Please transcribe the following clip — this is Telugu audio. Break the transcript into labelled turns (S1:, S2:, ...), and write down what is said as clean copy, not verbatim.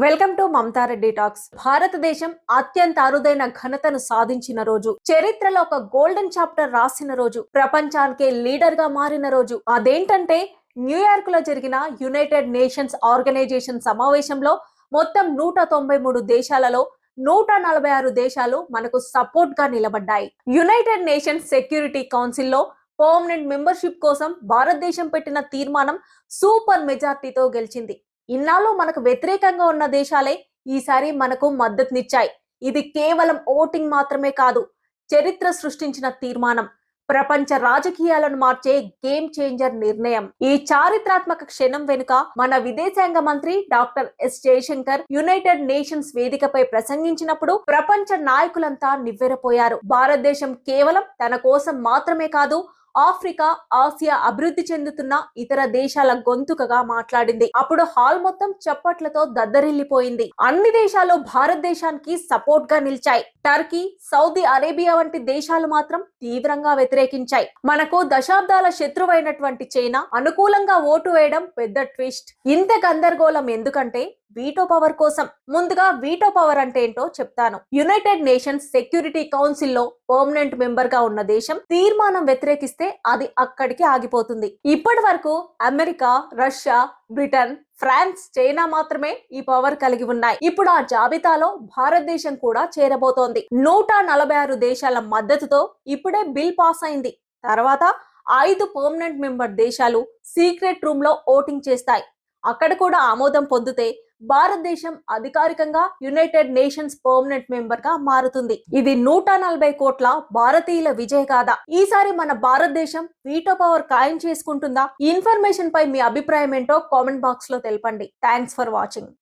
S1: Welcome to Mamata Reddy talks. భారతదేశం అత్యంత అరుదైన ఘనతను సాధించిన రోజు, చరిత్రలో ఒక గోల్డెన్ చాప్టర్ రాసిన రోజు, ప్రపంచానికే లీడర్ గా మారిన రోజు. అదేంటంటే న్యూయార్క్ లో జరిగిన యునైటెడ్ నేషన్స్ ఆర్గనైజేషన్ సమావేశంలో మొత్తం 193 దేశాలలో 146 దేశాలు మనకు సపోర్ట్ గా నిలబడ్డాయి. యునైటెడ్ నేషన్స్ సెక్యూరిటీ కౌన్సిల్ లో పర్మనెంట్ మెంబర్షిప్ కోసం భారతదేశం పెట్టిన తీర్మానం సూపర్ మెజార్టీతో గెలిచింది. ఇన్నాళ్ళు మనకు వ్యతిరేకంగా ఉన్న దేశాలే ఈసారి మనకు మద్దతునిచ్చాయి. ఇది కేవలం ఓటింగ్ మాత్రమే కాదు, చరిత్ర సృష్టించిన తీర్మానం, ప్రపంచ రాజకీయాలను మార్చే గేమ్ చేంజర్ నిర్ణయం. ఈ చారిత్రాత్మక క్షణం వెనుక మన విదేశాంగ మంత్రి doctor S Jaishankar United Nations వేదికపై ప్రసంగించినప్పుడు ప్రపంచ నాయకులంతా నివ్వెరపోయారు. భారతదేశం కేవలం తన కోసం మాత్రమే కాదు, ఆఫ్రికా, ఆసియా, అభివృద్ధి చెందుతున్న ఇతర దేశాల గొంతుకగా మాట్లాడింది. అప్పుడు హాల్ మొత్తం చప్పట్లతో దద్దరిల్లిపోయింది. అన్ని దేశాలు భారతదేశానికి సపోర్ట్ గా నిలిచాయి. టర్కీ, సౌదీ అరేబియా వంటి దేశాలు మాత్రం తీవ్రంగా వ్యతిరేకించాయి. మనకు దశాబ్దాల శత్రువైనటువంటి చైనా అనుకూలంగా ఓటు వేయడం పెద్ద ట్విస్ట్. ఇంత గందరగోళం ఎందుకంటే వీటో పవర్ కోసం. ముందుగా వీటో పవర్ అంటే ఏంటో చెప్తాను. యునైటెడ్ నేషన్స్ సెక్యూరిటీ కౌన్సిల్ లో పర్మనెంట్ మెంబర్ గా ఉన్న దేశం తీర్మానం వ్యతిరేకిస్తే అది అక్కడికి ఆగిపోతుంది. ఇప్పటి వరకు America, Russia, Britain, France, China మాత్రమే ఈ పవర్ కలిగి ఉన్నాయి. ఇప్పుడు ఆ జాబితాలో భారతదేశం కూడా చేరబోతోంది. 146 దేశాల మద్దతుతో ఇప్పుడే బిల్ పాస్ అయింది. తర్వాత 5 పర్మనెంట్ మెంబర్ దేశాలు సీక్రెట్ రూమ్ లో ఓటింగ్ చేస్తాయి. అక్కడ కూడా ఆమోదం పొందితే భారతదేశం అధికారికంగా యునైటెడ్ నేషన్స్ పర్మనెంట్ మెంబర్ గా మారుతుంది. ఇది 140 కోట్ల భారతీయుల విజయ గాథ. ఈసారి మన భారతదేశం వీటో పవర్ ఖాయం చేసుకుంటుందా? ఈ ఇన్ఫర్మేషన్ పై మీ అభిప్రాయం ఏంటో కామెంట్ బాక్స్ లో తెలపండి. Thanks for watching.